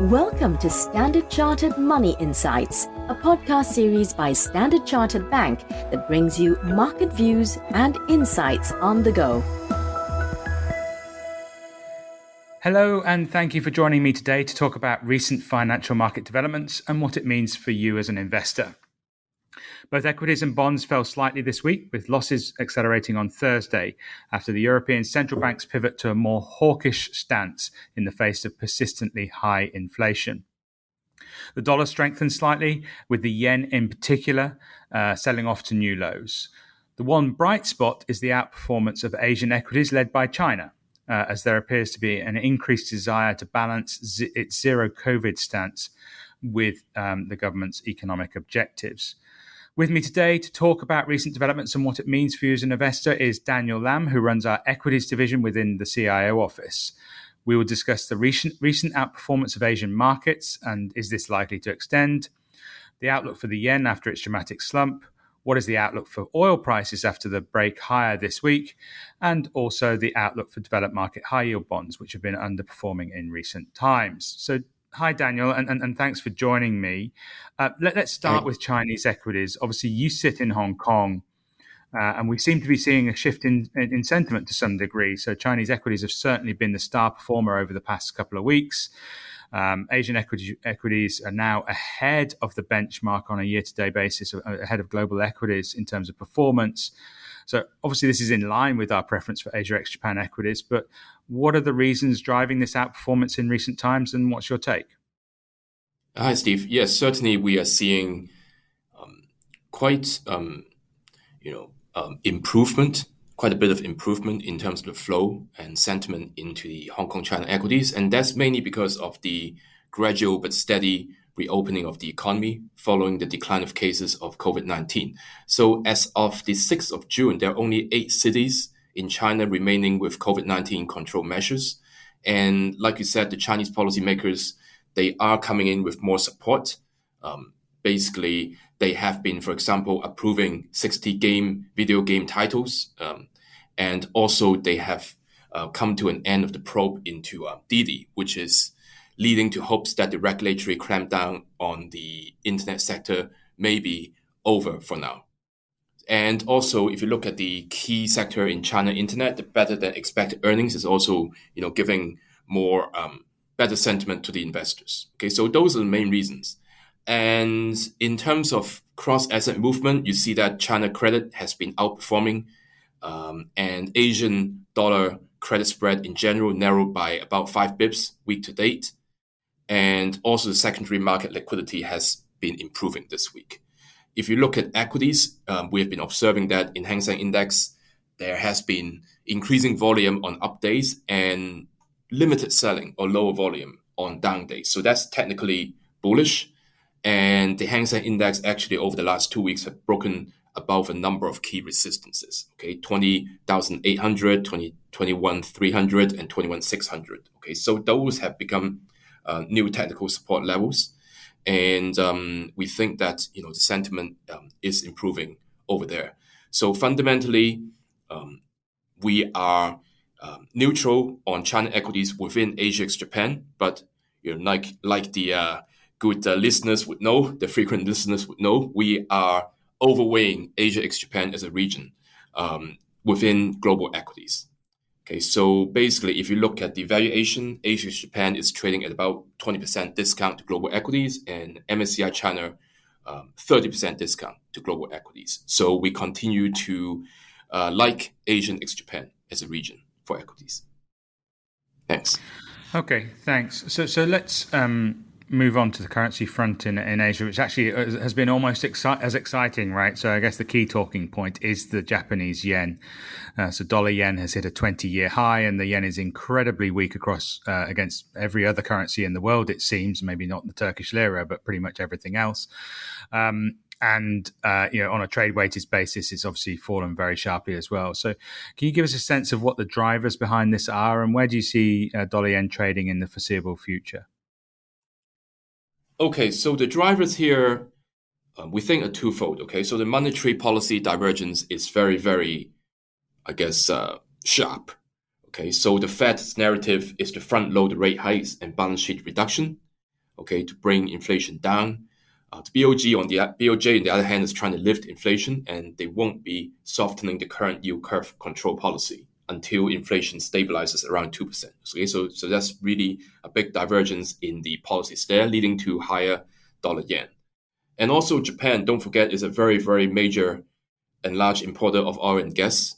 Welcome to Standard Chartered Money Insights, a podcast series by Standard Chartered Bank that brings you market views and insights on the go. Hello, and thank you for joining me today to talk about recent financial market developments and what it means for you as an investor. Both equities and bonds fell slightly this week, with losses accelerating on Thursday after the European Central Bank's pivot to a more hawkish stance in the face of persistently high inflation. The dollar strengthened slightly, with the yen in particular selling off to new lows. The one bright spot is the outperformance of Asian equities led by China, as there appears to be an increased desire to balance its zero COVID stance with the government's economic objectives. With me today to talk about recent developments and what it means for you as an investor is Daniel Lam, who runs our equities division within the CIO office. We will discuss the recent outperformance of Asian markets and is this likely to extend, the outlook for the yen after its dramatic slump, what is the outlook for oil prices after the break higher this week, and also the outlook for developed market high yield bonds, which have been underperforming in recent times. So hi, Daniel, and thanks for joining me. Let's start with Chinese equities. Obviously, you sit in Hong Kong, and we seem to be seeing a shift in sentiment to some degree. So Chinese equities have certainly been the star performer over the past couple of weeks. Asian equities are now ahead of the benchmark on a year-to-date basis, ahead of global equities in terms of performance. So obviously this is in line with our preference for Asia ex-Japan equities, but what are the reasons driving this outperformance in recent times, and what's your take? Hi, Steve. Yes, certainly we are seeing quite a bit of improvement in terms of the flow and sentiment into the Hong Kong China equities, and that's mainly because of the gradual but steady reopening of the economy following the decline of cases of COVID-19. So as of the 6th of June, there are only 8 cities in China remaining with COVID-19 control measures. And like you said, the Chinese policymakers, they are coming in with more support. Basically, they have been, for example, approving 60 video game titles. And also they have come to an end of the probe into Didi, which is leading to hopes that the regulatory clampdown on the internet sector may be over for now. And also, if you look at the key sector in China internet, the better than expected earnings is also, giving more better sentiment to the investors. Okay, so those are the main reasons. And in terms of cross-asset movement, you see that China credit has been outperforming, and Asian dollar credit spread in general narrowed by about 5 bips week to date. And also the secondary market liquidity has been improving this week. If you look at equities, we have been observing that in Hang Seng Index, there has been increasing volume on up days and limited selling or lower volume on down days. So that's technically bullish. And the Hang Seng Index actually over the last 2 weeks have broken above a number of key resistances. Okay, 20,800, 21,300, and 21,600. Okay, so those have become new technical support levels. And we think that the sentiment is improving over there. So fundamentally, we are neutral on China equities within Asia ex-Japan, but like the good listeners would know, the frequent listeners would know, we are overweighing Asia ex-Japan as a region within global equities. Okay, so basically, if you look at the valuation, Asia ex-Japan is trading at about 20% discount to global equities, and MSCI China 30% discount to global equities. So we continue to like Asian ex-Japan as a region for equities. Thanks. Okay, thanks. So let's move on to the currency front in Asia, which actually has been almost as exciting, right? So I guess the key talking point is the Japanese yen. So dollar yen has hit a 20-year high, and the yen is incredibly weak across against every other currency in the world, it seems. Maybe not the Turkish lira, but pretty much everything else. And on a trade weighted basis, it's obviously fallen very sharply as well. So can you give us a sense of what the drivers behind this are, and where do you see dollar yen trading in the foreseeable future? Okay, so the drivers here, we think are twofold. Okay, so the monetary policy divergence is very, very, sharp. Okay, so the Fed's narrative is to front load the rate hikes and balance sheet reduction, okay, to bring inflation down. BOJ on the other hand is trying to lift inflation, and they won't be softening the current yield curve control policy until inflation stabilizes around 2%. Okay, so that's really a big divergence in the policies there, leading to higher dollar yen. And also Japan, don't forget, is a very, very major and large importer of oil and gas,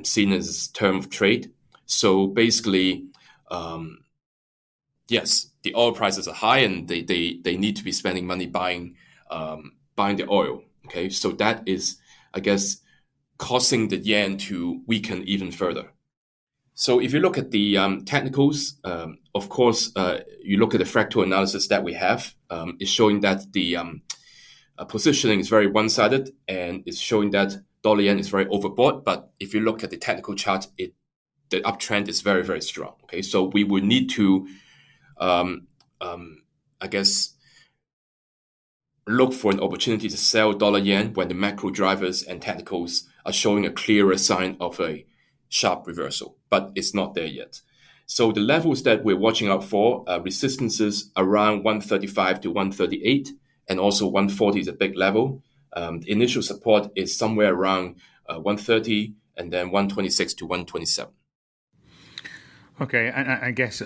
seen as term of trade. So basically, yes, the oil prices are high, and they need to be spending money buying the oil. Okay, so that is, I guess, causing the yen to weaken even further. So if you look at the technicals, of course, you look at the fractal analysis that we have, it's showing that the positioning is very one-sided, and it's showing that dollar yen is very overbought. But if you look at the technical chart, the uptrend is very, very strong. Okay, so we would need to, I guess, look for an opportunity to sell dollar yen when the macro drivers and technicals are showing a clearer sign of a sharp reversal, but it's not there yet. So the levels that we're watching out for are resistances around 135 to 138, and also 140 is a big level. The initial support is somewhere around 130, and then 126 to 127. Okay, and I guess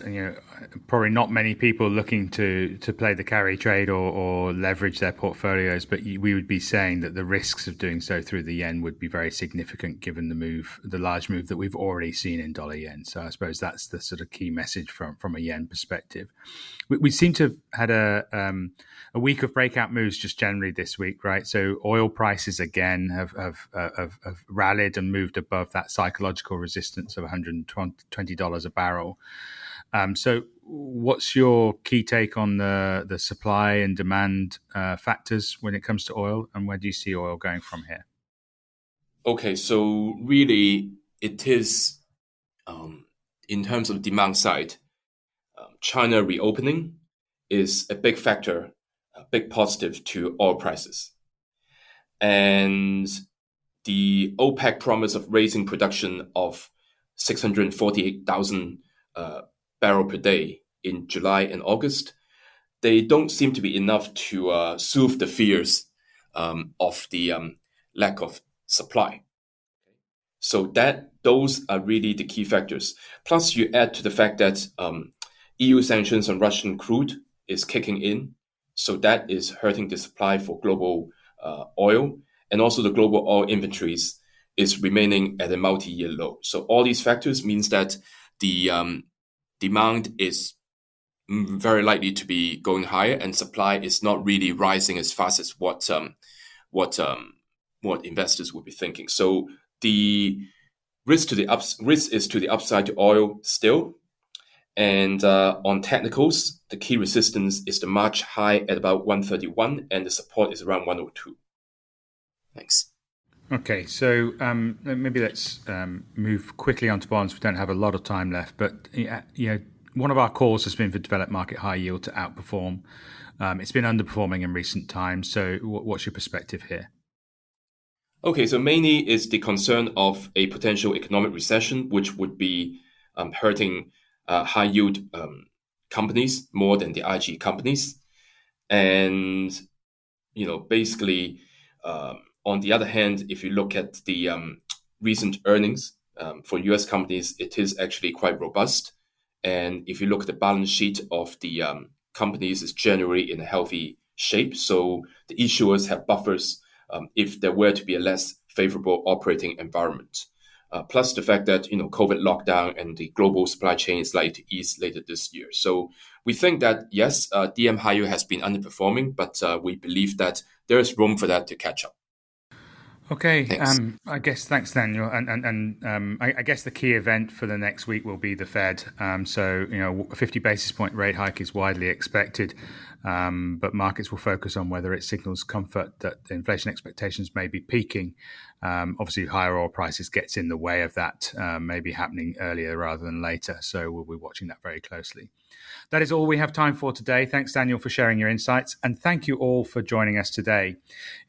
probably not many people looking to play the carry trade or leverage their portfolios, but we would be saying that the risks of doing so through the yen would be very significant given the large move that we've already seen in dollar yen. So I suppose that's the sort of key message from a yen perspective. We seem to have had a week of breakout moves just generally this week, right? So oil prices again have rallied and moved above that psychological resistance of $120 a barrel. So what's your key take on the supply and demand factors when it comes to oil, and where do you see oil going from here? Okay, so really it is, in terms of demand side, China reopening is a big factor, a big positive to oil prices. And the OPEC promise of raising production of 648,000 barrel per day in July and August, they don't seem to be enough to soothe the fears of the lack of supply. So those are really the key factors. Plus, you add to the fact that EU sanctions on Russian crude is kicking in, so that is hurting the supply for global oil, and also the global oil inventories is remaining at a multi-year low. So all these factors means that the demand is very likely to be going higher, and supply is not really rising as fast as what investors would be thinking. So the risk is to the upside to oil still. And on technicals, the key resistance is the March high at about 131, and the support is around 102. Thanks. Okay, so maybe let's move quickly onto bonds. We don't have a lot of time left, but one of our calls has been for developed market high yield to outperform. It's been underperforming in recent times. So what's your perspective here? Okay, so mainly is the concern of a potential economic recession, which would be hurting high yield companies more than the IG companies. And, basically, on the other hand, if you look at the recent earnings for US companies, it is actually quite robust. And if you look at the balance sheet of the companies, it's generally in a healthy shape. So the issuers have buffers if there were to be a less favorable operating environment. Plus the fact that COVID lockdown and the global supply chain is likely to ease later this year. So we think that yes, DM high yield has been underperforming, but we believe that there is room for that to catch up. Okay, I guess thanks, Daniel. And I guess the key event for the next week will be the Fed. So a 50 basis point rate hike is widely expected, but markets will focus on whether it signals comfort that inflation expectations may be peaking. Obviously, higher oil prices gets in the way of that, maybe happening earlier rather than later. So we'll be watching that very closely. That is all we have time for today. Thanks, Daniel, for sharing your insights. And thank you all for joining us today.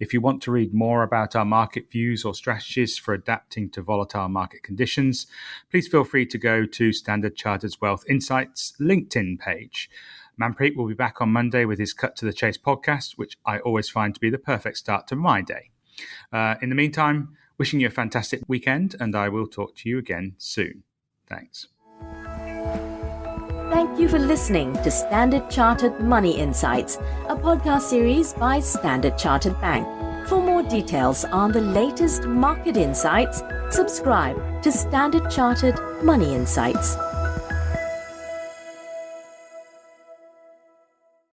If you want to read more about our market views or strategies for adapting to volatile market conditions, please feel free to go to Standard Chartered's Wealth Insights LinkedIn page. Manpreet will be back on Monday with his Cut to the Chase podcast, which I always find to be the perfect start to my day. In the meantime, wishing you a fantastic weekend, and I will talk to you again soon. Thanks. Thank you for listening to Standard Chartered Money Insights, a podcast series by Standard Chartered Bank. For more details on the latest market insights, subscribe to Standard Chartered Money Insights.